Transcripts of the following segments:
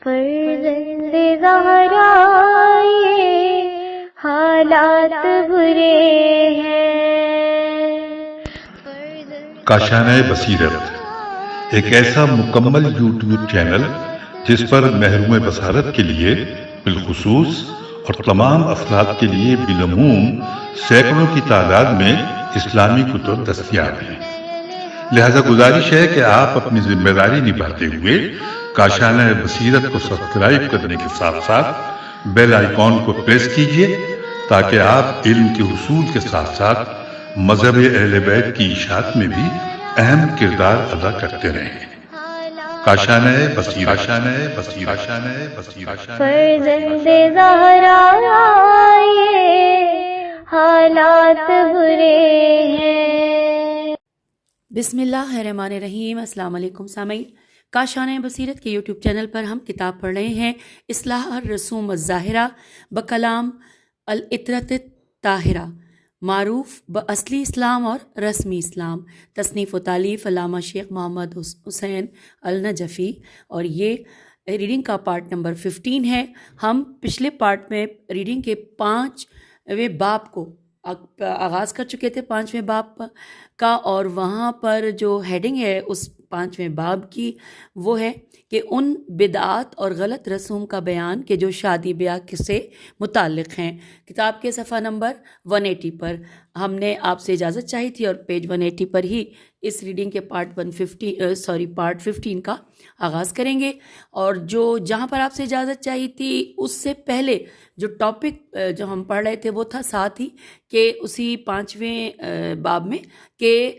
فرزند زہرا یہ حالات برے ہیں۔ کاشانہ بصیرت ایک ایسا مکمل یوٹیوب چینل جس پر محروم بصارت کے لیے بالخصوص اور تمام افراد کے لیے بالعموم سینکڑوں کی تعداد میں اسلامی کتب دستیاب ہیں۔ لہذا گزارش ہے کہ آپ اپنی ذمہ داری نبھاتے ہوئے کاشانہ بصیرت کو سبسکرائب کرنے کے ساتھ ساتھ بیل آئیکن کو پریس کیجیے تاکہ آپ علم کے حصول کے ساتھ ساتھ مذہب اہل بیت کی اشاعت میں بھی اہم کردار ادا کرتے رہیں۔ کاشانہ بصیرت۔ فرزند زہرا یہ حالات برے ہیں۔ بسم اللہ الرحمن الرحیم۔ السلام علیکم سامعین، کاشانہ بصیرت کے یوٹیوب چینل پر ہم کتاب پڑھ رہے ہیں اصلاح الرسوم الظاہرہ بکلام العطرۃ الطاہرہ، معروف باصلی اسلام اور رسمی اسلام، تصنیف و تالیف علامہ شیخ محمد حسین النجفی، اور یہ ریڈنگ کا پارٹ نمبر 15 ہے۔ ہم پچھلے پارٹ میں ریڈنگ کے 5ویں باب کو آغاز کر چکے تھے، 5ویں باب کا، اور وہاں پر جو ہیڈنگ ہے اس 5ویں باب کی وہ ہے کہ ان بدعات اور غلط رسوم کا بیان کہ جو شادی بیاہ سے متعلق ہیں۔ کتاب کے صفحہ نمبر 180 پر ہم نے آپ سے اجازت چاہی تھی اور پیج 180 پر ہی اس ریڈنگ کے پارٹ 15 کا آغاز کریں گے۔ اور جہاں پر آپ سے اجازت چاہی تھی اس سے پہلے جو ٹاپک جو ہم پڑھ رہے تھے وہ تھا ساتھ ہی کہ اسی 5ویں باب میں کہ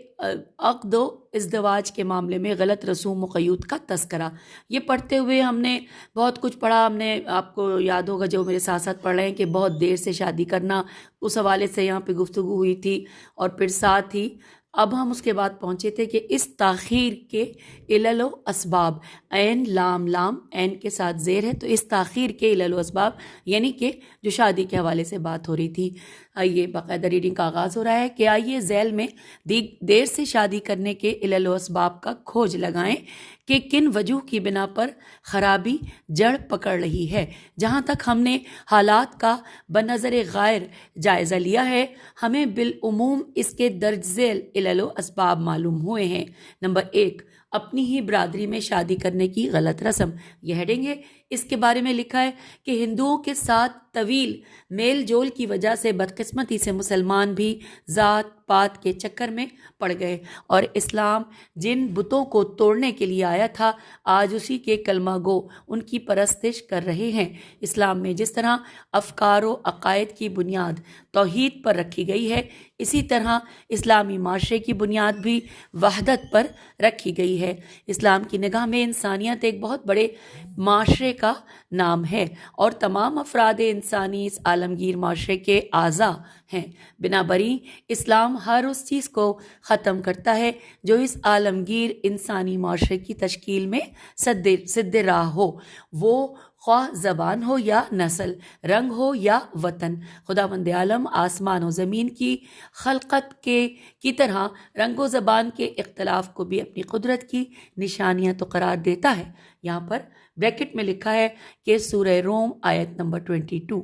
عقد و ازدواج کے معاملے میں غلط رسوم و قیود کا تذکرہ۔ یہ پڑھتے ہوئے ہم نے بہت کچھ پڑھا۔ ہم نے، آپ کو یاد ہوگا جو میرے ساتھ ساتھ پڑھ رہے ہیں، کہ بہت دیر سے شادی کرنا، اس حوالے سے یہاں پہ گفتگو ہوئی تھی، اور پھر ساتھ ہی اب ہم اس کے بعد پہنچے تھے کہ اس تاخیر کے علل و اسباب، عین لام عین کے ساتھ زیر ہے، تو اس تاخیر کے علل و اسباب یعنی کہ جو شادی کے حوالے سے بات ہو رہی تھی۔ آئیے باقاعدہ ریڈنگ کا آغاز ہو رہا ہے کہ آئیے ذیل میں دیر سے شادی کرنے کے علل و اسباب کا کھوج لگائیں کہ کن وجوہ کی بنا پر خرابی جڑ پکڑ رہی ہے۔ جہاں تک ہم نے حالات کا بنظر غیر جائزہ لیا ہے، ہمیں بالعموم اس کے درج ذیل علل و اسباب معلوم ہوئے ہیں۔ نمبر 1، اپنی ہی برادری میں شادی کرنے کی غلط رسم۔ یہ ہیڈنگ ہے۔ اس کے بارے میں لکھا ہے کہ ہندوؤں کے ساتھ طویل میل جول کی وجہ سے بدقسمتی سے مسلمان بھی ذات پات کے چکر میں پڑ گئے، اور اسلام جن بتوں کو توڑنے کے لیے آیا تھا آج اسی کے کلمہ گو ان کی پرستش کر رہے ہیں۔ اسلام میں جس طرح افکار و عقائد کی بنیاد توحید پر رکھی گئی ہے، اسی طرح اسلامی معاشرے کی بنیاد بھی وحدت پر رکھی گئی ہے۔ اسلام کی نگاہ میں انسانیت ایک بہت بڑے معاشرے کا نام ہے، اور تمام افراد انسانی اس عالمگیر معاشرے کے اعضاء ہیں۔ بنابراین اسلام ہر اس چیز کو ختم کرتا ہے جو اس عالمگیر انسانی معاشرے کی تشکیل میں سد راہ ہو، وہ خواہ زبان ہو یا نسل، رنگ ہو یا وطن۔ خداوند عالم آسمان و زمین کی خلقت کی طرح رنگ و زبان کے اختلاف کو بھی اپنی قدرت کی نشانیاں تو قرار دیتا ہے۔ یہاں پر بریکٹ میں لکھا ہے کہ سورہ روم آیت نمبر 22۔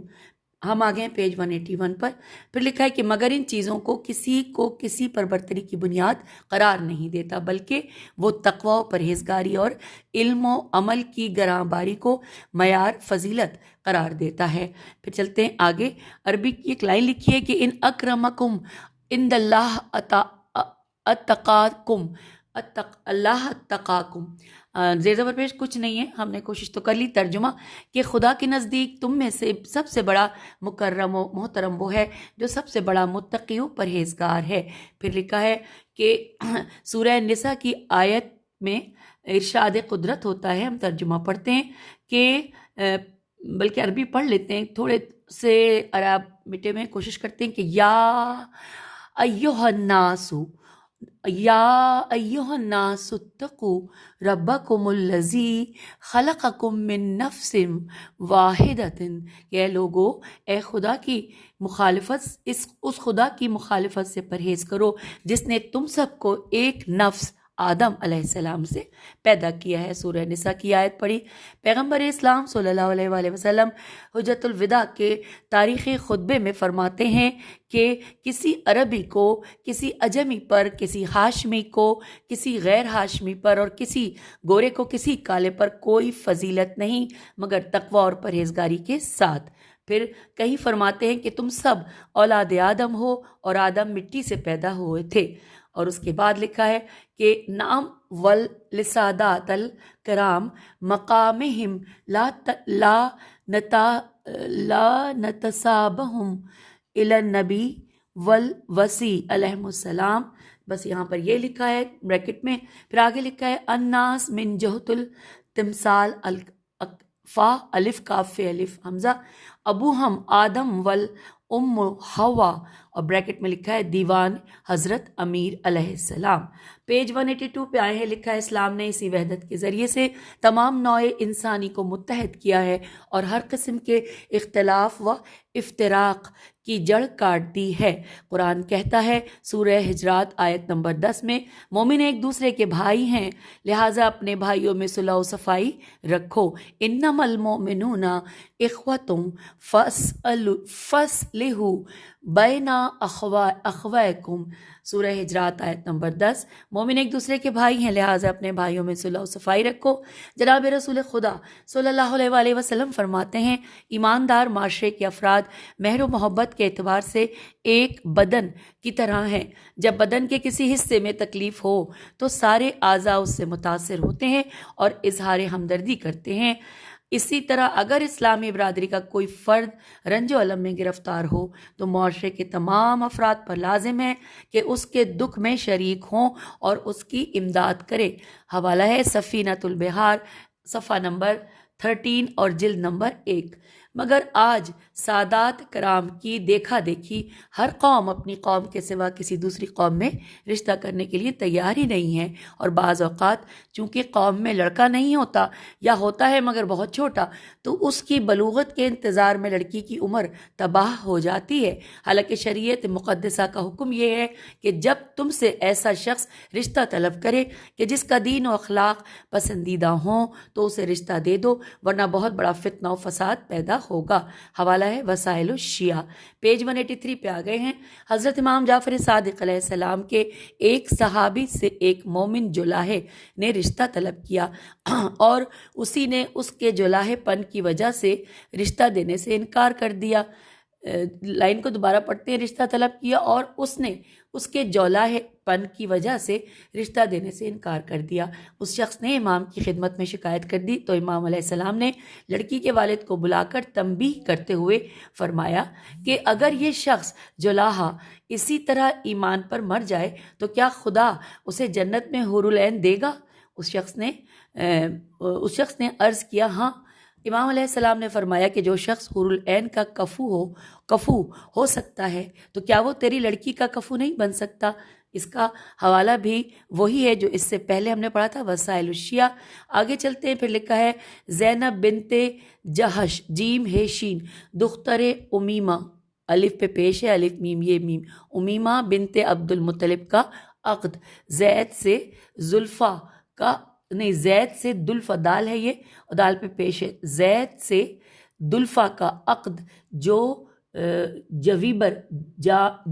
ہم آگے ہیں پیج 181 پر۔ پھر لکھا ہے کہ مگر ان چیزوں کو کسی پر برتری کی بنیاد قرار نہیں دیتا، بلکہ وہ تقوی و پرہیزگاری اور علم و عمل کی گراں باری کو معیار فضیلت قرار دیتا ہے۔ پھر چلتے ہیں آگے۔ عربی کی ایک لائن لکھی ہے کہ ان اکرمکم عند اللہ اتقاکم، اللہ اتقاکم۔ زیر زبر پیش کچھ نہیں ہے، ہم نے کوشش تو کر لی۔ ترجمہ کہ خدا کے نزدیک تم میں سے سب سے بڑا مکرم و محترم وہ ہے جو سب سے بڑا متقی و پرہیزگار ہے۔ پھر لکھا ہے کہ سورہ نساء کی آیت میں ارشاد قدرت ہوتا ہے۔ ہم ترجمہ پڑھتے ہیں کہ بلکہ عربی پڑھ لیتے ہیں، تھوڑے سے عرب میٹھے میں کوشش کرتے ہیں کہ یا ایہا الناس، یا ایہا الناس اتقوا ربکم الذی خلقکم من نفس واحدۃ، کہ اے لوگو، اے خدا کی مخالفت، اس خدا کی مخالفت سے پرہیز کرو جس نے تم سب کو ایک نفس آدم علیہ السلام سے پیدا کیا ہے۔ سورہ نساء کی آیت پڑھی۔ پیغمبر اسلام صلی اللہ علیہ وآلہ وسلم حجۃ الوداع کے تاریخی خطبے میں فرماتے ہیں کہ کسی عربی کو کسی اجمی پر، کسی ہاشمی کو کسی غیر ہاشمی پر، اور کسی گورے کو کسی کالے پر کوئی فضیلت نہیں مگر تقوی اور پرہیزگاری کے ساتھ۔ پھر کہیں فرماتے ہیں کہ تم سب اولاد آدم ہو اور آدم مٹی سے پیدا ہوئے تھے۔ اور اس کے بعد لکھا ہے کہ نام لسادات الکرام مقامہم لا نتسابہم الی النبی والوصی علیہم السلام۔ بس یہاں پر یہ لکھا ہے بریکٹ میں، پھر آگے لکھا ہے الناس من جہت التمثال فا الف کاف الف حمزہ ابو ہم آدم ول ام ہوا، اور بریکٹ میں لکھا ہے دیوان حضرت امیر علیہ السلام۔ پیج 182 پہ آئے ہیں، لکھا ہے اسلام نے اسی وحدت کے ذریعے سے تمام نوع انسانی کو متحد کیا ہے اور ہر قسم کے اختلاف و افتراق کی جڑ کاٹ دی ہے۔ قرآن کہتا ہے سورہ حجرات آیت نمبر 10 میں، مومن ایک دوسرے کے بھائی ہیں لہٰذا اپنے بھائیوں میں صلح و صفائی رکھو۔ انما المؤمنون اخوۃ فاصلحوا بین اخویکم، سورہ حجرات آیت نمبر 10۔ مومن ایک دوسرے کے بھائی ہیں لہٰذا اپنے بھائیوں میں صلح و صفائی رکھو۔ جناب رسول خدا صلی اللہ علیہ وآلہ وسلم فرماتے ہیں ایماندار معاشرے کے افراد مہر و محبت کے اعتبار سے ایک بدن کی طرح ہیں۔ جب بدن کے کسی حصے میں تکلیف ہو تو سارے اعضاء اس سے متاثر ہوتے ہیں اور اظہار ہمدردی کرتے ہیں۔ اسی طرح اگر اسلامی برادری کا کوئی فرد رنج و الم میں گرفتار ہو تو معاشرے کے تمام افراد پر لازم ہے کہ اس کے دکھ میں شریک ہوں اور اس کی امداد کرے۔ حوالہ ہے سفینۃ البحار، صفحہ نمبر 13 اور جلد نمبر 1۔ مگر آج سادات کرام کی دیکھا دیکھی ہر قوم اپنی قوم کے سوا کسی دوسری قوم میں رشتہ کرنے کے لیے تیار ہی نہیں ہے، اور بعض اوقات چونکہ قوم میں لڑکا نہیں ہوتا یا ہوتا ہے مگر بہت چھوٹا تو اس کی بلوغت کے انتظار میں لڑکی کی عمر تباہ ہو جاتی ہے۔ حالانکہ شریعت مقدسہ کا حکم یہ ہے کہ جب تم سے ایسا شخص رشتہ طلب کرے کہ جس کا دین و اخلاق پسندیدہ ہوں تو اسے رشتہ دے دو، ورنہ بہت بڑا فتنہ و فساد پیدا ہوگا۔ حوالہ ہے وسائل الشیعہ، پیج 183 پہ آ گئے ہیں۔ حضرت امام جعفر صادق علیہ السلام کے ایک صحابی سے ایک مومن جولاہے نے رشتہ طلب کیا اور اسی نے اس کے جولاہے پن کی وجہ سے رشتہ دینے سے انکار کر دیا۔ لائن کو دوبارہ پڑھتے ہیں، رشتہ طلب کیا اور اس نے اس کے جولاہے پن کی وجہ سے رشتہ دینے سے انکار کر دیا۔ اس شخص نے امام کی خدمت میں شکایت کر دی تو امام علیہ السلام نے لڑکی کے والد کو بلا کر تنبیہ کرتے ہوئے فرمایا کہ اگر یہ شخص جولاہا اسی طرح ایمان پر مر جائے تو کیا خدا اسے جنت میں حور العین دے گا؟ اس شخص نے عرض کیا ہاں۔ امام علیہ السلام نے فرمایا کہ جو شخص حور العین کا کفو ہو سکتا ہے تو کیا وہ تیری لڑکی کا کفو نہیں بن سکتا؟ اس کا حوالہ بھی وہی ہے جو اس سے پہلے ہم نے پڑھا تھا، وسائل الشیعہ۔ آگے چلتے ہیں، پھر لکھا ہے زینب بنت جہش جیم ہے شین دختر امیمہ، الف پہ پیش ہے، الف میم یہ میم، امیمہ بنت عبد المطلب کا عقد، زید سے زلفا کا نہیں، زید سے دلفا، دال ہے یہ اور دال پہ پیش ہے، زید سے دلفا کا عقد جو جویبر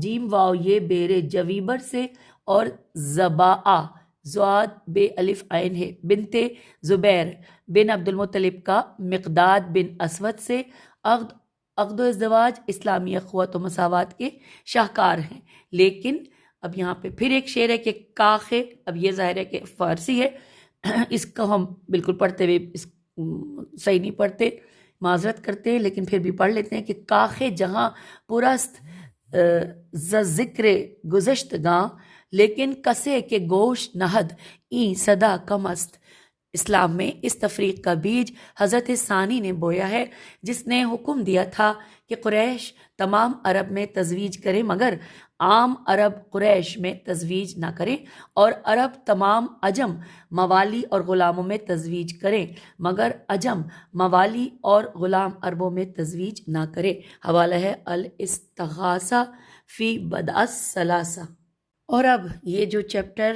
جیم واو یہ بیر جویبر سے اور زباء زواد بے الف عین ہے، بنت زبیر بن عبد المطلب کا مقداد بن اسود سے عقد و ازدواج اسلامی اخوت و مساوات کے شاہکار ہیں۔ لیکن اب یہاں پہ پھر ایک شعر ہے کہ کاخے، اب یہ ظاہر ہے کہ فارسی ہے، اس کو ہم بالکل پڑھتے ہوئے صحیح نہیں پڑھتے، معذرت کرتے ہیں، لیکن پھر بھی پڑھ لیتے ہیں کہ کاخے جہاں پرست ذکر گزشتگاں لیکن کسے کے گوش نہد این صدا کم است۔ اسلام میں اس تفریق کا بیج حضرت ثانی نے بویا ہے جس نے حکم دیا تھا کہ قریش تمام عرب میں تزویج کرے مگر عام عرب قریش میں تزویج نہ کریں، اور عرب تمام عجم موالی اور غلاموں میں تزویج کریں مگر عجم موالی اور غلام عربوں میں تزویج نہ کرے۔ حوالہ ہے الاستغاثہ فی بدع الثلاثہ۔ اور اب یہ جو چیپٹر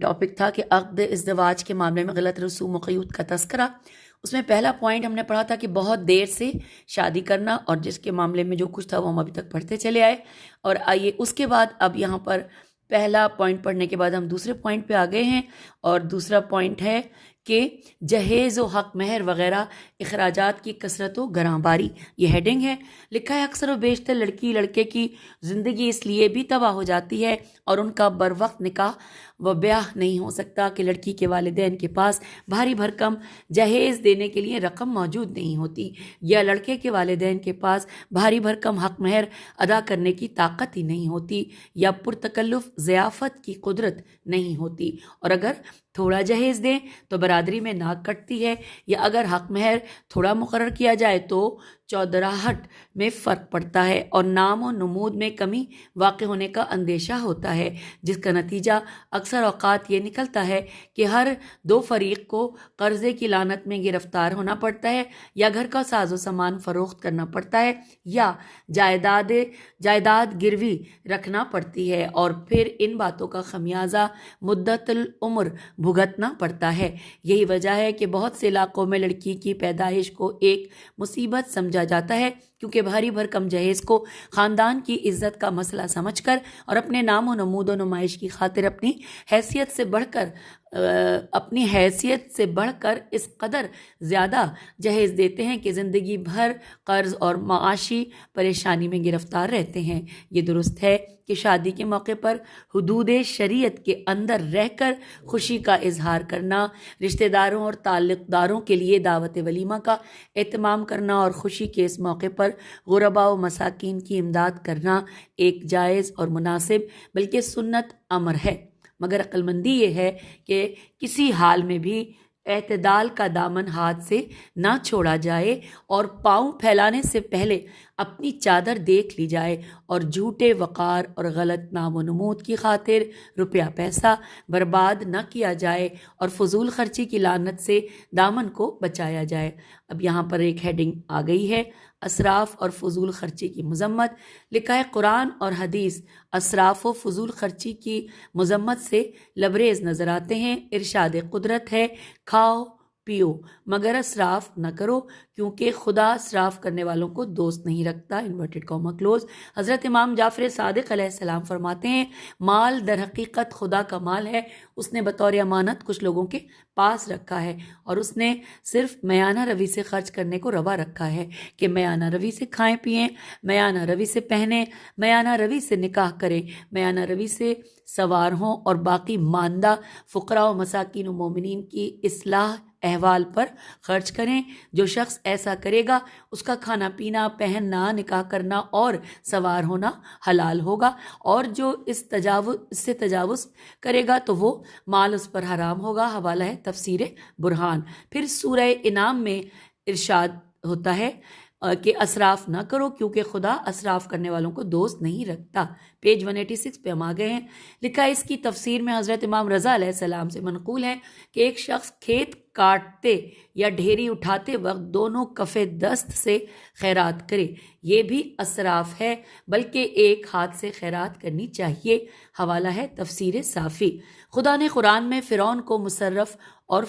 ٹاپک تھا کہ عقد ازدواج کے معاملے میں غلط رسوم و قیود کا تذکرہ، اس میں پہلا پوائنٹ ہم نے پڑھا تھا کہ بہت دیر سے شادی کرنا، اور جس کے معاملے میں جو کچھ تھا وہ ہم ابھی تک پڑھتے چلے آئے. اور آئیے اس کے بعد اب یہاں پر پہلا پوائنٹ پڑھنے کے بعد ہم دوسرے پوائنٹ پہ آ گئے ہیں، اور دوسرا پوائنٹ ہے کہ جہیز و حق مہر وغیرہ اخراجات کی کثرت و گراں باری، یہ ہیڈنگ ہے. لکھا ہے اکثر و بیشتر لڑکی لڑکے کی زندگی اس لیے بھی تباہ ہو جاتی ہے اور ان کا بر وقت نکاح و بیاہ نہیں ہو سکتا کہ لڑکی کے والدین کے پاس بھاری بھرکم جہیز دینے کے لیے رقم موجود نہیں ہوتی، یا لڑکے کے والدین کے پاس بھاری بھرکم حق مہر ادا کرنے کی طاقت ہی نہیں ہوتی، یا پرتکلف ضیافت کی قدرت نہیں ہوتی. اور اگر تھوڑا جہیز دیں تو برادری میں ناک کٹتی ہے، یا اگر حق مہر تھوڑا مقرر کیا جائے تو چودراہٹ میں فرق پڑتا ہے اور نام و نمود میں کمی واقع ہونے کا اندیشہ ہوتا ہے، جس کا نتیجہ اکثر اوقات یہ نکلتا ہے کہ ہر دو فریق کو قرضے کی لعنت میں گرفتار ہونا پڑتا ہے، یا گھر کا ساز و سامان فروخت کرنا پڑتا ہے، یا جائیداد گروی رکھنا پڑتی ہے، اور پھر ان باتوں کا خمیازہ مدت العمر بھگتنا پڑتا ہے. یہی وجہ ہے کہ بہت سے علاقوں میں لڑکی کی پیدائش کو ایک مصیبت سمجھا جاتا ہے، کیونکہ بھاری بھرکم جہیز کو خاندان کی عزت کا مسئلہ سمجھ کر اور اپنے نام و نمود و نمائش کی خاطر اپنی حیثیت سے بڑھ کر اس قدر زیادہ جہیز دیتے ہیں کہ زندگی بھر قرض اور معاشی پریشانی میں گرفتار رہتے ہیں. یہ درست ہے کہ شادی کے موقع پر حدود شریعت کے اندر رہ کر خوشی کا اظہار کرنا، رشتہ داروں اور تعلق داروں کے لیے دعوت ولیمہ کا اہتمام کرنا اور خوشی کے اس موقع پر غرباء و مساکین کی امداد کرنا ایک جائز اور مناسب بلکہ سنت امر ہے، مگر عقل مندی یہ ہے کہ کسی حال میں بھی اعتدال کا دامن ہاتھ سے نہ چھوڑا جائے اور پاؤں پھیلانے سے پہلے اپنی چادر دیکھ لی جائے، اور جھوٹے وقار اور غلط نام و نمود کی خاطر روپیہ پیسہ برباد نہ کیا جائے اور فضول خرچی کی لعنت سے دامن کو بچایا جائے. اب یہاں پر ایک ہیڈنگ آ گئی ہے، اسراف اور فضول خرچی کی مذمت. لکھا ہے قرآن اور حدیث اسراف و فضول خرچی کی مذمت سے لبریز نظر آتے ہیں. ارشاد قدرت ہے کھاؤ پیو مگر اسراف نہ کرو، کیونکہ خدا اسراف کرنے والوں کو دوست نہیں رکھتا. Inverted comma close. Hazrat Imam جعفر صادق علیہ السلام فرماتے ہیں مال در حقیقت خدا کا مال ہے، اس نے بطور امانت کچھ لوگوں کے پاس رکھا ہے، اور اس نے صرف میانہ روی سے خرچ کرنے کو روا رکھا ہے کہ میانہ روی سے کھائیں پئیں، میانہ روی سے پہنیں، میانہ روی سے نکاح کریں، میانہ روی سے سوار ہوں، اور باقی ماندہ فقراء و مساکین و مومنین کی اصلاح احوال پر خرچ کریں. جو شخص ایسا کرے گا اس کا کھانا پینا، پہننا، نکاح کرنا اور سوار ہونا حلال ہوگا، اور جو اس سے تجاوز کرے گا تو وہ مال اس پر حرام ہوگا. حوالہ ہے تفسیر برہان. پھر سورہ انعام میں ارشاد ہوتا ہے کہ اسراف نہ کرو کیونکہ خدا اسراف کرنے والوں کو دوست نہیں رکھتا. پیج 186 پہ ہم آ گئے ہیں. لکھا ہے اس کی تفسیر میں حضرت امام رضا علیہ السلام سے منقول ہے کہ ایک شخص کھیت کاٹتے یا ڈھیری اٹھاتے وقت دونوں کف دست سے خیرات کرے، یہ بھی اسراف ہے، بلکہ ایک ہاتھ سے خیرات کرنی چاہیے. حوالہ ہے تفسیر صافی. خدا نے قرآن میں فرعون کو مصرف اور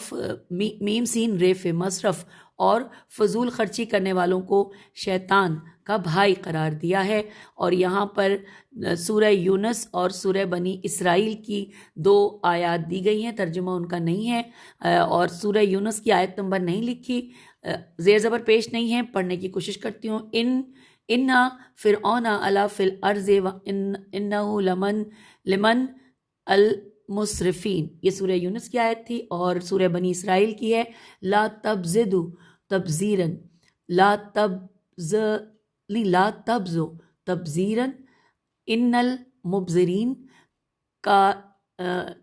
میم سین ریف مصرف اور فضول خرچی کرنے والوں کو شیطان کا بھائی قرار دیا ہے، اور یہاں پر سورہ یونس اور سورہ بنی اسرائیل کی 2 آیات دی گئی ہیں، ترجمہ ان کا نہیں ہے، اور سورہ یونس کی آیت نمبر نہیں لکھی، زیر زبر پیش نہیں ہے، پڑھنے کی کوشش کرتی ہوں. اِنَّا فِرْعَوْنَ عَلَا فِي الْأَرْضِ وَإِنَّهُ لَمَنْ المسرفین. یہ سورہ یونس کی آیت تھی، اور سورہ بنی اسرائیل کی ہے لا تبزدو تبزیرن لا تبزو تبزیرن ان المبذرین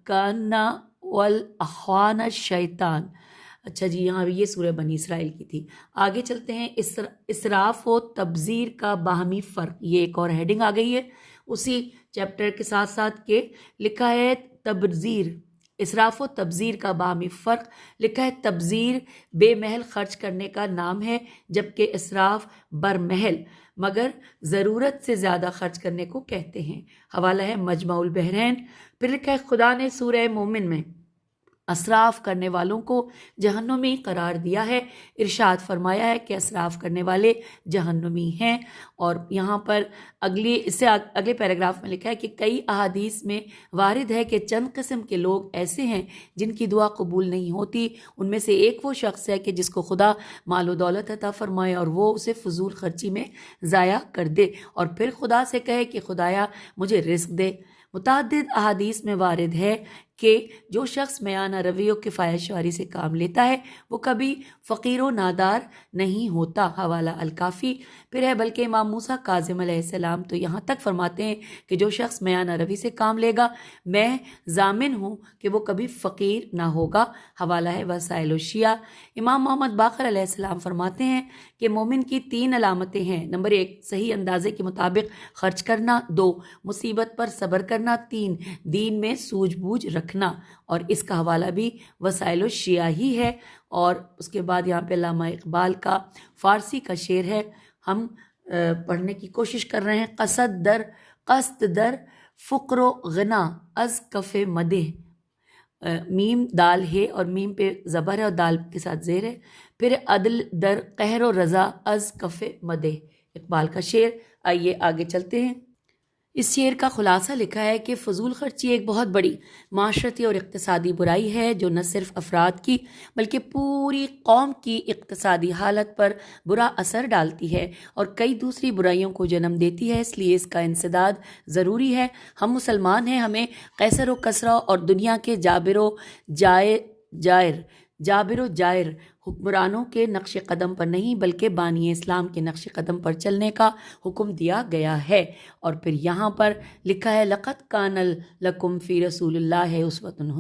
کانا والاخوان الشیطان. اچھا جی، یہاں بھی یہ سورہ بنی اسرائیل کی تھی. آگے چلتے ہیں. اسراف و تبذیر کا باہمی فرق، یہ ایک اور ہیڈنگ آ گئی ہے اسی چیپٹر کے ساتھ ساتھ کے. لکھا ہے تبذیر اسراف و تبذیر کا باہمی فرق۔ لکھا ہے تبذیر بے محل خرچ کرنے کا نام ہے، جبکہ اسراف برمحل مگر ضرورت سے زیادہ خرچ کرنے کو کہتے ہیں۔ حوالہ ہے مجمع البحرین۔ پھر لکھا ہے خدا نے سورہ مومن میں اسراف کرنے والوں کو جہنمی قرار دیا ہے، ارشاد فرمایا ہے کہ اسراف کرنے والے جہنمی ہیں۔ اور یہاں پر اگلے پیراگراف میں لکھا ہے کہ کئی احادیث میں وارد ہے کہ چند قسم کے لوگ ایسے ہیں جن کی دعا قبول نہیں ہوتی۔ ان میں سے ایک وہ شخص ہے کہ جس کو خدا مال و دولت عطا فرمائے اور وہ اسے فضول خرچی میں ضائع کر دے اور پھر خدا سے کہے کہ خدایا مجھے رزق دے۔ متعدد احادیث میں وارد ہے کہ جو شخص میانہ روی و کفایت شعاری سے کام لیتا ہے وہ کبھی فقیر و نادار نہیں ہوتا۔ حوالہ الکافی۔ پھر ہے بلکہ امام موسیٰ کاظم علیہ السلام تو یہاں تک فرماتے ہیں کہ جو شخص میانہ روی سے کام لے گا میں ضامن ہوں کہ وہ کبھی فقیر نہ ہوگا۔ حوالہ ہے وسائل الشیعہ۔ امام محمد باقر علیہ السلام فرماتے ہیں کہ مومن کی 3 علامتیں ہیں۔ نمبر 1 صحیح اندازے کے مطابق خرچ کرنا، 2 مصیبت پر صبر کرنا، 3 دین میں سوجھ بوجھ رکھنا۔ اور اس کا حوالہ بھی وسائل الشیعہ ہی ہے۔ اور اس کے بعد یہاں پہ علامہ اقبال کا فارسی کا شعر ہے، ہم پڑھنے کی کوشش کر رہے ہیں۔ قصد در فقر و غنا از کف مدح، میم دال ہے اور میم پہ زبر ہے اور دال کے ساتھ زیر ہے۔ پھر عدل در قہر و رضا از کف مدح، اقبال کا شعر۔ آئیے آگے چلتے ہیں۔ اس شعر کا خلاصہ لکھا ہے کہ فضول خرچی ایک بہت بڑی معاشرتی اور اقتصادی برائی ہے جو نہ صرف افراد کی بلکہ پوری قوم کی اقتصادی حالت پر برا اثر ڈالتی ہے اور کئی دوسری برائیوں کو جنم دیتی ہے۔ اس لیے اس کا انسداد ضروری ہے۔ ہم مسلمان ہیں، ہمیں قیصر و کسریٰ اور دنیا کے جابر و جائر حکمرانوں کے نقش قدم پر نہیں بلکہ بانی اسلام کے نقش قدم پر چلنے کا حکم دیا گیا ہے۔ اور پھر یہاں پر لکھا ہے لَقَدْ كَانَ لَكُمْ فِي رَسُولِ اللَّهِ أُسْوَةٌ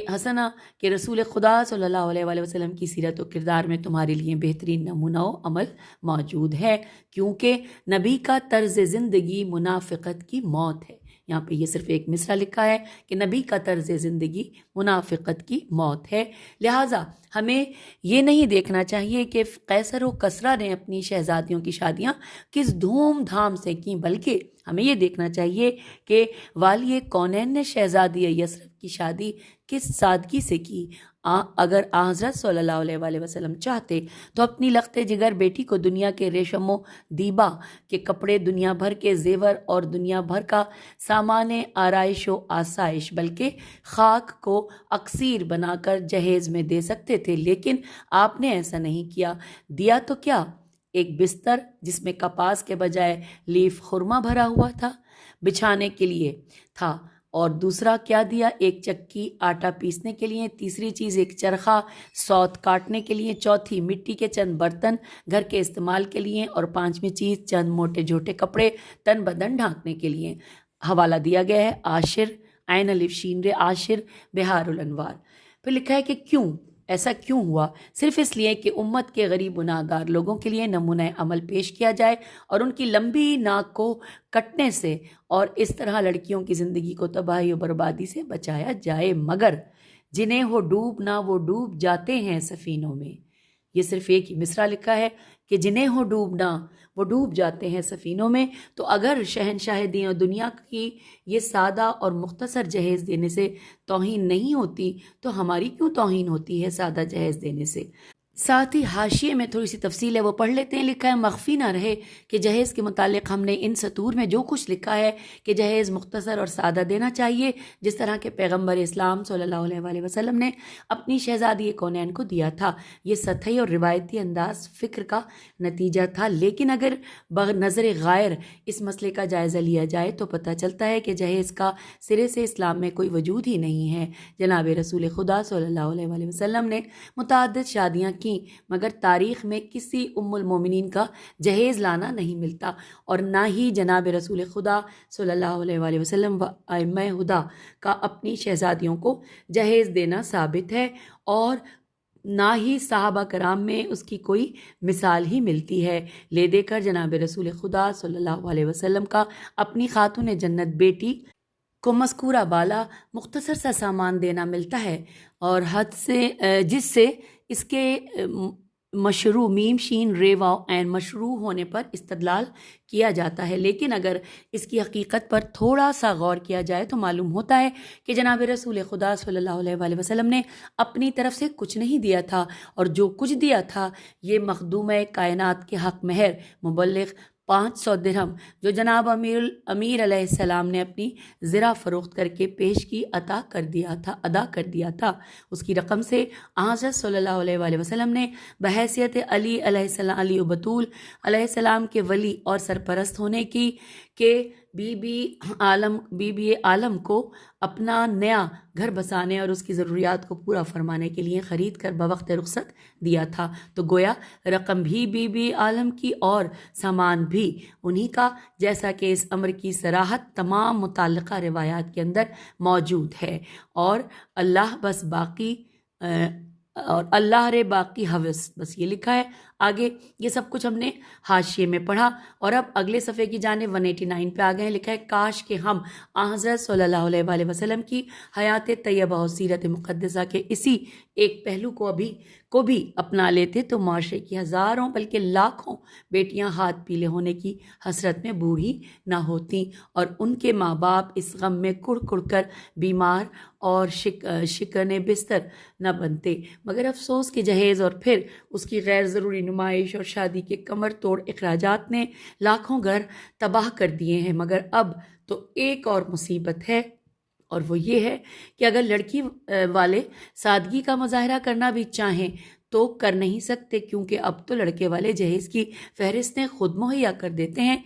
حَسَنَةٌ کہ رسول خدا صلی اللہ علیہ وآلہ وسلم کی سیرت و کردار میں تمہارے لیے بہترین نمونہ و عمل موجود ہے، کیونکہ نبی کا طرز زندگی منافقت کی موت ہے۔ یہاں پہ یہ صرف ایک مصرع لکھا ہے کہ نبی کا طرز زندگی منافقت کی موت ہے۔ لہٰذا ہمیں یہ نہیں دیکھنا چاہیے کہ قیصر و کسریٰ نے اپنی شہزادیوں کی شادیاں کس دھوم دھام سے کیں، بلکہ ہمیں یہ دیکھنا چاہیے کہ والی کونین نے شہزادی یثرب کی شادی کس سادگی سے کی۔ اگر حضرت صلی اللہ علیہ وآلہ وسلم چاہتے تو اپنی لخت جگر بیٹی کو دنیا کے ریشم و دیبا کے کپڑے، دنیا بھر کے زیور اور دنیا بھر کا سامان آرائش و آسائش بلکہ خاک کو اکسیر بنا کر جہیز میں دے سکتے تھے، لیکن آپ نے ایسا نہیں کیا۔ دیا تو کیا، ایک بستر جس میں کپاس کے بجائے لیف خرما بھرا ہوا تھا بچھانے کے لیے تھا، اور دوسرا کیا دیا، ایک چکی آٹا پیسنے کے لیے، تیسری چیز ایک چرخہ سوت کاٹنے کے لیے، چوتھی مٹی کے چند برتن گھر کے استعمال کے لیے، اور پانچویں چیز چند موٹے جھوٹے کپڑے تن بدن ڈھانکنے کے لیے۔ حوالہ دیا گیا ہے عاشر، عین الف شین ر عاشر، بہار الانوار۔ پھر لکھا ہے کہ کیوں ایسا کیوں ہوا؟ صرف اس لیے کہ امت کے غریب گناہ گار لوگوں کے لیے نمونہ عمل پیش کیا جائے اور ان کی لمبی ناک کو کٹنے سے اور اس طرح لڑکیوں کی زندگی کو تباہی و بربادی سے بچایا جائے۔ مگر جنہیں ہو ڈوبنا وہ ڈوب جاتے ہیں سفینوں میں۔ یہ صرف ایک ہی مصرع لکھا ہے کہ جنہیں ہو ڈوبنا وہ ڈوب جاتے ہیں سفینوں میں۔ تو اگر شہنشاہ دین و دنیا کی یہ سادہ اور مختصر جہیز دینے سے توہین نہیں ہوتی تو ہماری کیوں توہین ہوتی ہے سادہ جہیز دینے سے؟ ساتھ ہی حاشیے میں تھوڑی سی تفصیل ہے وہ پڑھ لیتے ہیں۔ لکھا ہے مخفی نہ رہے کہ جہیز کے متعلق ہم نے ان سطور میں جو کچھ لکھا ہے کہ جہیز مختصر اور سادہ دینا چاہیے، جس طرح کہ پیغمبر اسلام صلی اللہ علیہ وآلہ وسلم نے اپنی شہزادی کونین کو دیا تھا۔ یہ سطحی اور روایتی انداز فکر کا نتیجہ تھا، لیکن اگر بنظر غائر اس مسئلے کا جائزہ لیا جائے تو پتہ چلتا ہے کہ جہیز کا سرے سے اسلام میں کوئی وجود ہی نہیں ہے۔ جناب رسول خدا صلی اللہ علیہ وآلہ وسلم نے متعدد شادیاں کی، مگر تاریخ میں کسی ام المومنین کا جہیز لانا نہیں ملتا، اور نہ ہی جناب رسول خدا صلی اللہ علیہ وآلہ وسلم و ائمہ ہدیٰ کا اپنی شہزادیوں کو جہیز دینا ثابت ہے، اور نہ ہی صحابہ کرام میں اس کی کوئی مثال ہی ملتی ہے۔ لے دے کر جناب رسول خدا صلی اللہ علیہ وسلم کا اپنی خاتون جنت بیٹی کو مذکورہ بالا مختصر سا سامان دینا ملتا ہے اور حد سے جس سے اس کے مشروع میم شین ر واو عین مشروع ہونے پر استدلال کیا جاتا ہے، لیکن اگر اس کی حقیقت پر تھوڑا سا غور کیا جائے تو معلوم ہوتا ہے کہ جناب رسول خدا صلی اللہ علیہ وآلہ وسلم نے اپنی طرف سے کچھ نہیں دیا تھا، اور جو کچھ دیا تھا یہ مخدوم کائنات کے حق مہر مبلغ 500 درہم جو جناب امیر علیہ السلام نے اپنی زرہ فروخت کر کے پیش کی ادا کر دیا تھا، اس کی رقم سے حضرت صلی اللہ علیہ وآلہ وسلم نے بحیثیت علی علیہ السلام علی و بطول علیہ السلام کے ولی اور سرپرست ہونے کی کہ بی بی عالم کو اپنا نیا گھر بسانے اور اس کی ضروریات کو پورا فرمانے کے لیے خرید کر بوقت رخصت دیا تھا، تو گویا رقم بھی بی بی عالم کی اور سامان بھی انہی کا، جیسا کہ اس امر کی صراحت تمام متعلقہ روایات کے اندر موجود ہے۔ اور اللہ رے باقی حوث، بس یہ لکھا ہے آگے۔ یہ سب کچھ ہم نے حاشیے میں پڑھا اور اب اگلے صفحے کی جانب 189 پہ آ گئے ہیں۔ لکھا ہے کاش کہ ہم حضرت صلی اللہ علیہ وآلہ وسلم کی حیات طیبہ اور سیرت مقدسہ کے اسی ایک پہلو کو بھی اپنا لیتے تو معاشرے کی ہزاروں بلکہ لاکھوں بیٹیاں ہاتھ پیلے ہونے کی حسرت میں بوڑھی نہ ہوتیں اور ان کے ماں باپ اس غم میں کڑ کر بیمار اور شکن بستر نہ بنتے، مگر افسوس کہ جہیز اور پھر اس کی غیر ضروری نمائش اور شادی کے کمر توڑ اخراجات نے لاکھوں گھر تباہ کر دیے ہیں۔ مگر اب تو ایک اور مصیبت ہے، اور وہ یہ ہے کہ اگر لڑکی والے سادگی کا مظاہرہ کرنا بھی چاہیں تو کر نہیں سکتے، کیونکہ اب تو لڑکے والے جہیز کی فہرستیں خود مہیا کر دیتے ہیں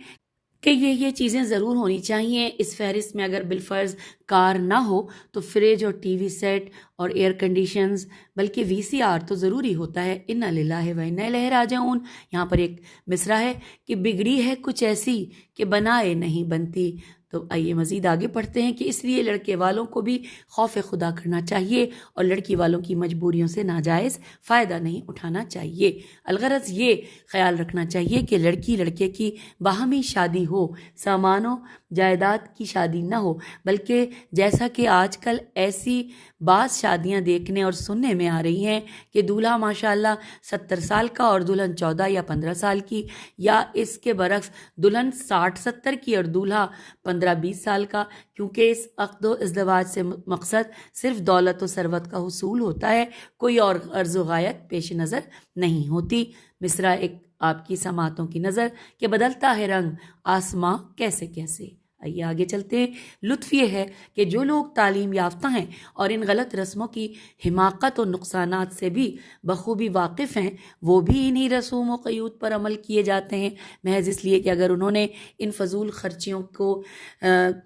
کہ یہ چیزیں ضرور ہونی چاہیے۔ اس فہرست میں اگر بالفرض کار نہ ہو تو فریج اور ٹی وی سیٹ اور ایئر کنڈیشنز، بلکہ VCR تو ضروری ہوتا ہے۔ انا للہ و انا الیہ راجعون۔ یہاں پر ایک مصرع ہے کہ بگڑی ہے کچھ ایسی کہ بنائے نہیں بنتی۔ تو آئیے مزید آگے پڑھتے ہیں کہ اس لیے لڑکے والوں کو بھی خوف خدا کرنا چاہیے اور لڑکی والوں کی مجبوریوں سے ناجائز فائدہ نہیں اٹھانا چاہیے۔ الغرض یہ خیال رکھنا چاہیے کہ لڑکی لڑکے کی باہمی شادی ہو، سامان و جائیداد کی شادی نہ ہو، بلکہ جیسا کہ آج کل ایسی بعض شادیاں دیکھنے اور سننے میں آ رہی ہیں کہ دولہا ماشاءاللہ 70 سال کا اور دلہن 14 یا 15 سال کی، یا اس کے برعکس دلہن 60-70 کی اور دولہا 15-20 سال کا، کیونکہ اس عقد و ازدواج سے مقصد صرف دولت و ثروت کا حصول ہوتا ہے، کوئی اور غرض و غایت پیش نظر نہیں ہوتی۔ مصرع ایک آپ کی سماعتوں کی نظر کہ بدلتا ہے رنگ آسماں کیسے کیسے۔ آئیے آگے چلتے ہیں۔ لطف یہ ہے کہ جو لوگ تعلیم یافتہ ہیں اور ان غلط رسموں کی حماقت و نقصانات سے بھی بخوبی واقف ہیں، وہ بھی انہی رسوم و قیود پر عمل کیے جاتے ہیں، محض اس لیے کہ اگر انہوں نے ان فضول خرچیوں کو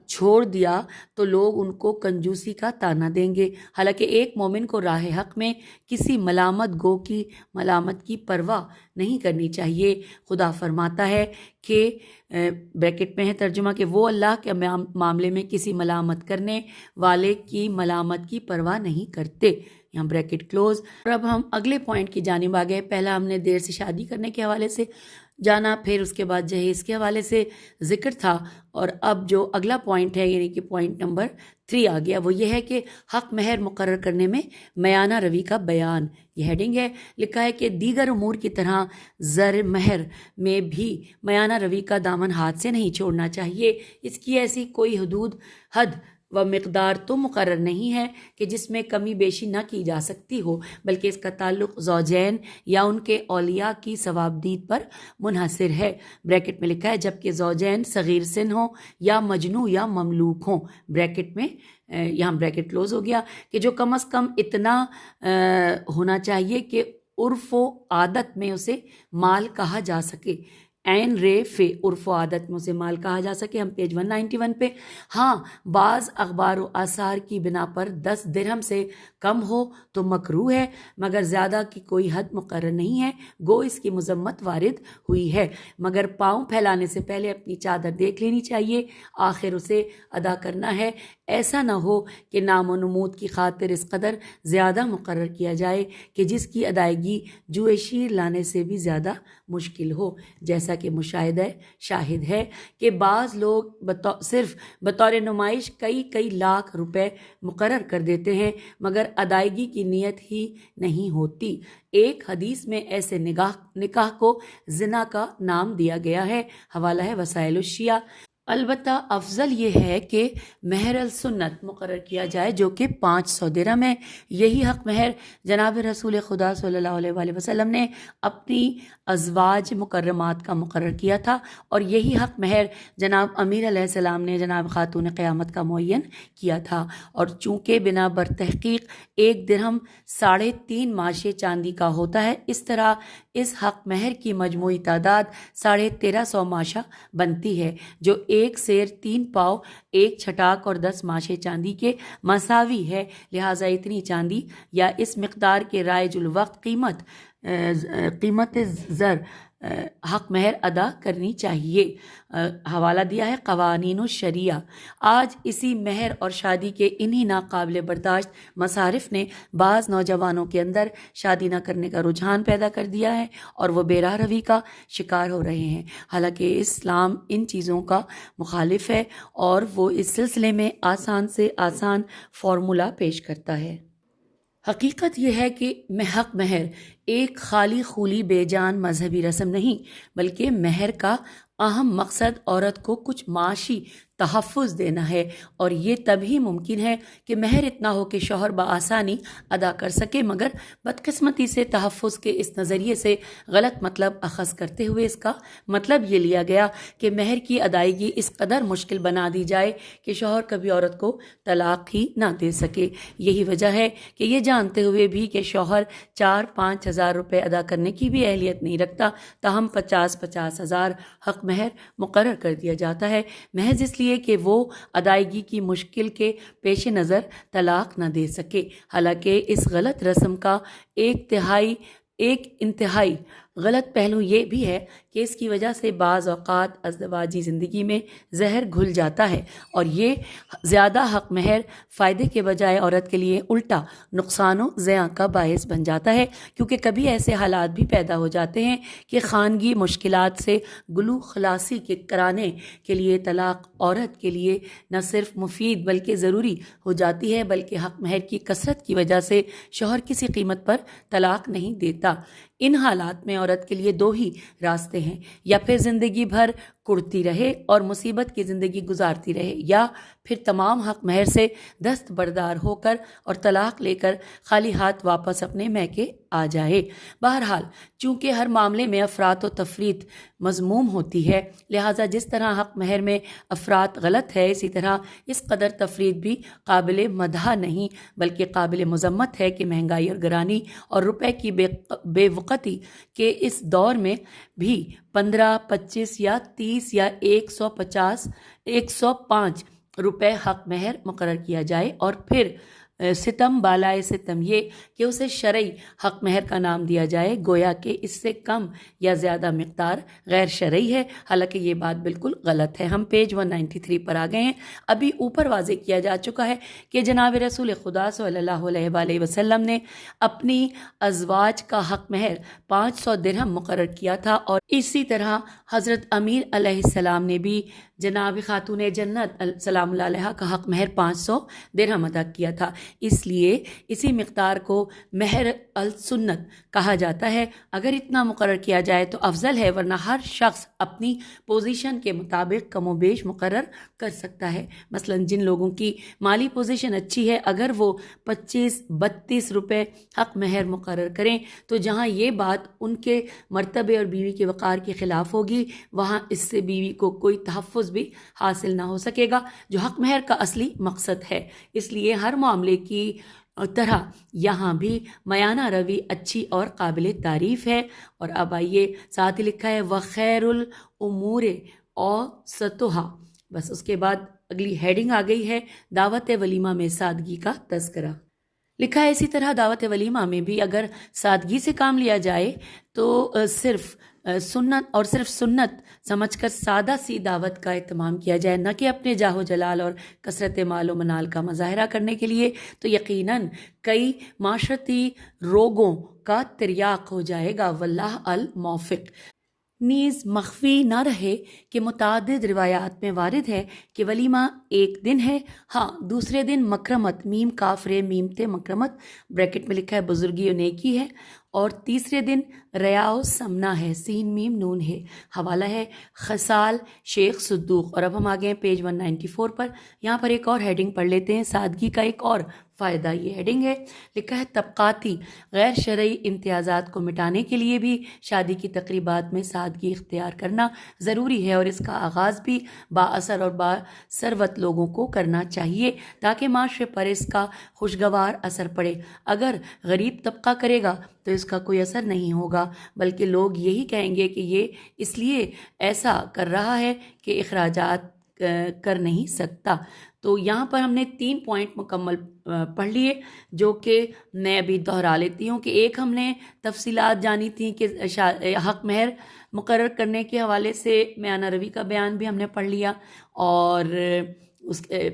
چھوڑ دیا تو لوگ ان کو کنجوسی کا طعنہ دیں گے۔ حالانکہ ایک مومن کو راہ حق میں کسی ملامت گو کی ملامت کی پرواہ نہیں کرنی چاہیے۔ خدا فرماتا ہے کہ بریکٹ میں ہے ترجمہ کہ وہ اللہ کے معاملے میں کسی ملامت کرنے والے کی ملامت کی پرواہ نہیں کرتے، یہاں بریکٹ کلوز۔ اور اب ہم اگلے پوائنٹ کی جانب آ گئے۔ پہلا ہم نے دیر سے شادی کرنے کے حوالے سے جانا، پھر اس کے بعد جہیز کے حوالے سے ذکر تھا، اور اب جو اگلا پوائنٹ ہے یعنی کہ پوائنٹ نمبر 3 آ گیا، وہ یہ ہے کہ حق مہر مقرر کرنے میں میانہ روی کا بیان۔ یہ ہیڈنگ ہے۔ لکھا ہے کہ دیگر امور کی طرح زر مہر میں بھی میانہ روی کا دامن ہاتھ سے نہیں چھوڑنا چاہیے۔ اس کی ایسی کوئی حد و مقدار تو مقرر نہیں ہے کہ جس میں کمی بیشی نہ کی جا سکتی ہو، بلکہ اس کا تعلق زوجین یا ان کے اولیاء کی ثوابدید پر منحصر ہے۔ بریکٹ میں لکھا ہے جبکہ زوجین صغیر سن ہوں یا مجنو یا مملوک ہوں، بریکٹ میں یہاں بریکٹ کلوز ہو گیا، کہ جو کم از کم اتنا ہونا چاہیے کہ عرف و عادت میں اسے مال کہا جا سکے۔ عین رے فے، عرف و عادت میں اسے مال کہا جا سکے۔ ہم پیج 191 پہ۔ ہاں بعض اخبار و آثار کی بنا پر 10 درہم سے کم ہو تو مکروہ ہے، مگر زیادہ کی کوئی حد مقرر نہیں ہے، گو اس کی مذمت وارد ہوئی ہے، مگر پاؤں پھیلانے سے پہلے اپنی چادر دیکھ لینی چاہیے، آخر اسے ادا کرنا ہے۔ ایسا نہ ہو کہ نام و نمود کی خاطر اس قدر زیادہ مقرر کیا جائے کہ جس کی ادائیگی جوئے شیر لانے سے بھی زیادہ مشکل ہو، جیسا جیسا کہ مشاہدہ شاہد ہے کہ بعض لوگ صرف بطور نمائش کئی لاکھ روپے مقرر کر دیتے ہیں مگر ادائیگی کی نیت ہی نہیں ہوتی۔ ایک حدیث میں ایسے نکاح کو زنا کا نام دیا گیا ہے، حوالہ ہے وسائل الشیعہ۔ البتہ افضل یہ ہے کہ مہر السنت مقرر کیا جائے جو کہ 500 درہم ہے۔ یہی حق مہر جناب رسول خدا صلی اللہ علیہ وآلہ وسلم نے اپنی ازواج مکرمات کا مقرر کیا تھا، اور یہی حق مہر جناب امیر علیہ السلام نے جناب خاتون قیامت کا معین کیا تھا۔ اور چونکہ بنا بر تحقیق 1 درہم 3.5 ماشے چاندی کا ہوتا ہے، اس طرح اس حق مہر کی مجموعی تعداد 1350 ماشا بنتی ہے، جو 1 سیر 3 پاؤ 1 چھٹاک اور 10 ماشے چاندی کے مساوی ہے۔ لہٰذا اتنی چاندی یا اس مقدار کے رائج الوقت قیمت زر حق مہر ادا کرنی چاہیے۔ حوالہ دیا ہے قوانین الشریعہ۔ آج اسی مہر اور شادی کے انہی ناقابل برداشت مصارف نے بعض نوجوانوں کے اندر شادی نہ کرنے کا رجحان پیدا کر دیا ہے، اور وہ بے راہ روی کا شکار ہو رہے ہیں، حالانکہ اسلام ان چیزوں کا مخالف ہے اور وہ اس سلسلے میں آسان سے آسان فارمولہ پیش کرتا ہے۔ حقیقت یہ ہے کہ حق مہر ایک خالی خولی بے جان مذہبی رسم نہیں، بلکہ مہر کا اہم مقصد عورت کو کچھ معاشی تحفظ دینا ہے، اور یہ تبھی ممکن ہے کہ مہر اتنا ہو کہ شوہر بآسانی ادا کر سکے، مگر بدقسمتی سے تحفظ کے اس نظریے سے غلط مطلب اخذ کرتے ہوئے اس کا مطلب یہ لیا گیا کہ مہر کی ادائیگی اس قدر مشکل بنا دی جائے کہ شوہر کبھی عورت کو طلاق ہی نہ دے سکے۔ یہی وجہ ہے کہ یہ جانتے ہوئے بھی کہ شوہر 4-5 ہزار روپے ادا کرنے کی بھی اہلیت نہیں رکھتا، تاہم 50 ہزار حق مہر مقرر کر دیا جاتا ہے، محض اس لیے کہ وہ ادائیگی کی مشکل کے پیش نظر طلاق نہ دے سکے۔ حالانکہ اس غلط رسم کا ایک انتہائی غلط پہلو یہ بھی ہے کہ اس کی وجہ سے بعض اوقات ازدواجی زندگی میں زہر گھل جاتا ہے، اور یہ زیادہ حق مہر فائدے کے بجائے عورت کے لیے الٹا نقصان و زیاں کا باعث بن جاتا ہے، کیونکہ کبھی ایسے حالات بھی پیدا ہو جاتے ہیں کہ خانگی مشکلات سے گلو خلاصی کے کرانے کے لیے طلاق عورت کے لیے نہ صرف مفید بلکہ ضروری ہو جاتی ہے، بلکہ حق مہر کی کثرت کی وجہ سے شوہر کسی قیمت پر طلاق نہیں دیتا۔ ان حالات میں عورت کے لیے 2 ہی راستے ہیں، یا پھر زندگی بھر کڑتی رہے اور مصیبت کی زندگی گزارتی رہے، یا پھر تمام حق مہر سے دستبردار ہو کر اور طلاق لے کر خالی ہاتھ واپس اپنے میکے آ جائے۔ بہرحال چونکہ ہر معاملے میں افراط و تفریط مذموم ہوتی ہے، لہٰذا جس طرح حق مہر میں افراط غلط ہے، اسی طرح اس قدر تفریط بھی قابل مدح نہیں بلکہ قابل مذمت ہے کہ مہنگائی اور گرانی اور روپے کی بے وقتی کے اس دور میں بھی 15، 25 یا 30 یا 150، 105 روپے حق مہر مقرر کیا جائے، اور پھر ستم بالائے ستم یہ کہ اسے شرعی حق مہر کا نام دیا جائے، گویا کہ اس سے کم یا زیادہ مقدار غیر شرعی ہے، حالانکہ یہ بات بالکل غلط ہے۔ ہم پیج 193 پر آ گئے ہیں۔ ابھی اوپر واضح کیا جا چکا ہے کہ جناب رسول خدا صلی اللہ علیہ وآلہ وسلم نے اپنی ازواج کا حق مہر 500 درہم مقرر کیا تھا، اور اسی طرح حضرت امیر علیہ السلام نے بھی جناب خاتون جنت سلام اللہ علیہا کا حق مہر 500 درہم ادا کیا تھا۔ اس لیے اسی مقدار کو مہر السنت کہا جاتا ہے۔ اگر اتنا مقرر کیا جائے تو افضل ہے، ورنہ ہر شخص اپنی پوزیشن کے مطابق کم و بیش مقرر کر سکتا ہے۔ مثلا جن لوگوں کی مالی پوزیشن اچھی ہے، اگر وہ 25-32 روپے حق مہر مقرر کریں تو جہاں یہ بات ان کے مرتبے اور بیوی کے وقار کے خلاف ہوگی، وہاں اس سے بیوی کو کوئی تحفظ بھی حاصل نہ ہو سکے گا، جو حق مہر کا اصلی مقصد ہے۔ اس لیے ہر معاملے کی طرح یہاں بھی میانہ روی اچھی اور قابل تعریف ہے۔ اور اب آئیے، ساتھ ہی لکھا ہے وَخَيْرُ الْأُمُورِ أَوْسَطُهَا، بس اس کے بعد اگلی ہیڈنگ آ گئی ہے دعوت ولیمہ میں سادگی کا تذکرہ۔ لکھا ہے اسی طرح دعوت ولیمہ میں بھی اگر سادگی سے کام لیا جائے تو صرف سنت سمجھ کر سادہ سی دعوت کا اہتمام کیا جائے، نہ کہ اپنے جاہ و جلال اور کثرت مال و منال کا مظاہرہ کرنے کے لیے، تو یقیناً کئی معاشرتی روگوں کا تریاق ہو جائے گا، واللہ الموفق۔ نیز مخفی نہ رہے کہ متعدد روایات میں وارد ہے کہ ولیمہ ایک دن ہے، ہاں دوسرے دن مکرمت میم کاف رے میم تے مکرمت بریکٹ میں لکھا ہے بزرگی و نیکی ہے، اور تیسرے دن ریا و سمنا ہے، سین میم نون ہے۔ حوالہ ہے خصال شیخ صدوق۔ اور اب ہم آگے ہیں پیج 194 پر، یہاں پر ایک اور ہیڈنگ پڑھ لیتے ہیں، سادگی کا ایک اور فائدہ یہ ہیڈنگ ہے، لکھا ہے طبقاتی غیر شرعی امتیازات کو مٹانے کے لیے بھی شادی کی تقریبات میں سادگی اختیار کرنا ضروری ہے، اور اس کا آغاز بھی با اثر اور با ثروت لوگوں کو کرنا چاہیے تاکہ معاشرے پر اس کا خوشگوار اثر پڑے۔ اگر غریب طبقہ کرے گا تو اس کا کوئی اثر نہیں ہوگا، بلکہ لوگ یہی کہیں گے کہ یہ اس لیے ایسا کر رہا ہے کہ اخراجات کر نہیں سکتا۔ تو یہاں پر ہم نے 3 پوائنٹ مکمل پڑھ لیے، جو کہ میں ابھی دہرا لیتی ہوں کہ ایک ہم نے تفصیلات جانی تھیں کہ حق مہر مقرر کرنے کے حوالے سے میانہ روی کا بیان بھی ہم نے پڑھ لیا، اور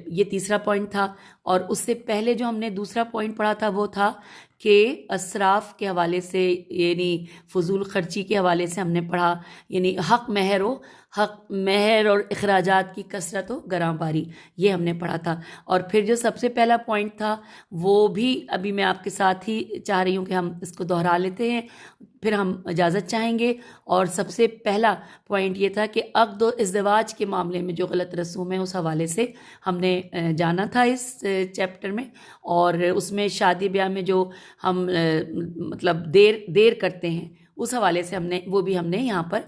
یہ تیسرا پوائنٹ تھا۔ اور اس سے پہلے جو ہم نے دوسرا پوائنٹ پڑھا تھا وہ تھا کہ اسراف کے حوالے سے، یعنی فضول خرچی کے حوالے سے ہم نے پڑھا، یعنی حق مہر اور اخراجات کی کثرت و گراں باری، یہ ہم نے پڑھا تھا۔ اور پھر جو سب سے پہلا پوائنٹ تھا وہ بھی ابھی میں آپ کے ساتھ ہی چاہ رہی ہوں کہ ہم اس کو دہرا لیتے ہیں، پھر ہم اجازت چاہیں گے۔ اور سب سے پہلا پوائنٹ یہ تھا کہ عقد و ازدواج کے معاملے میں جو غلط رسوم ہے اس حوالے سے ہم نے جانا تھا اس چیپٹر میں، اور اس میں شادی بیاہ میں جو ہم مطلب دیر کرتے ہیں اس حوالے سے وہ بھی ہم نے یہاں پر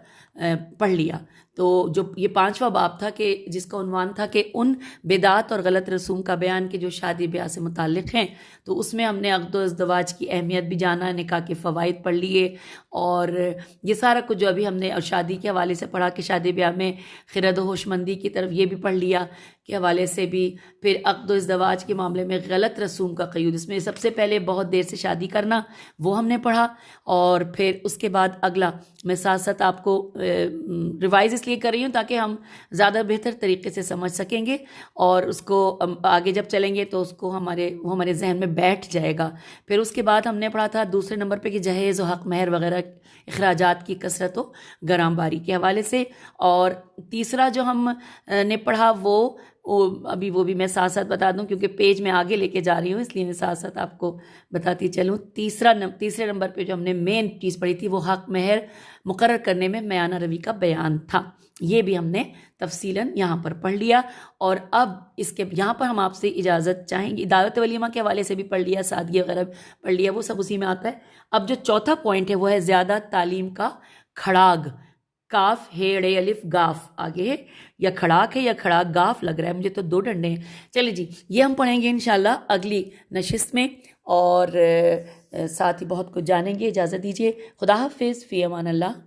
پڑھ لیا۔ تو جو یہ 5واں باب تھا کہ جس کا عنوان تھا کہ ان بدعات اور غلط رسوم کا بیان کہ جو شادی بیاہ سے متعلق ہیں، تو اس میں ہم نے عقد و ازدواج کی اہمیت بھی جانا، نکاح کے فوائد پڑھ لیے، اور یہ سارا کچھ جو ابھی ہم نے شادی کے حوالے سے پڑھا کہ شادی بیاہ میں خرد و ہوش مندی کی طرف یہ بھی پڑھ لیا کے حوالے سے بھی، پھر عقد و ازدواج کے معاملے میں غلط رسوم کا قیود، اس میں سب سے پہلے بہت دیر سے شادی کرنا وہ ہم نے پڑھا، اور پھر اس کے بعد اگلا میں ساتھ ساتھ آپ کو ریوائز اس لیے کر رہی ہوں تاکہ ہم زیادہ بہتر طریقے سے سمجھ سکیں گے، اور اس کو آگے جب چلیں گے تو اس کو وہ ہمارے ذہن میں بیٹھ جائے گا۔ پھر اس کے بعد ہم نے پڑھا تھا دوسرے نمبر پہ کہ جہیز و حق مہر وغیرہ اخراجات کی کثرت و گراں باری کے حوالے سے، اور تیسرا جو ہم نے پڑھا وہ بھی میں ساتھ ساتھ بتا دوں کیونکہ پیج میں آگے لے کے جا رہی ہوں، اس لیے میں ساتھ ساتھ آپ کو بتاتی چلوں۔ تیسرے نمبر پہ جو ہم نے مین چیز پڑھی تھی وہ حق مہر مقرر کرنے میں میانہ روی کا بیان تھا، یہ بھی ہم نے تفصیلاً یہاں پر پڑھ لیا۔ اور اب یہاں پر ہم آپ سے اجازت چاہیں گے، دعوت ولیمہ کے حوالے سے بھی پڑھ لیا، سادگی وغیرہ پڑھ لیا، وہ سب اسی میں آتا ہے۔ اب جو چوتھا پوائنٹ ہے وہ ہے زیادہ تعلیم کا کھڑاگ، کاف ہیڑے الف گاف آگے ہے، یا کھڑاک ہے یا کھڑاک گاف لگ رہا ہے مجھے تو 2 ڈنڈے ہیں۔ چلے جی، یہ ہم پڑھیں گے انشاءاللہ اگلی نشست میں، اور ساتھ ہی بہت کچھ جانیں گے۔ اجازت دیجیے، خدا حافظ، فی امان اللہ۔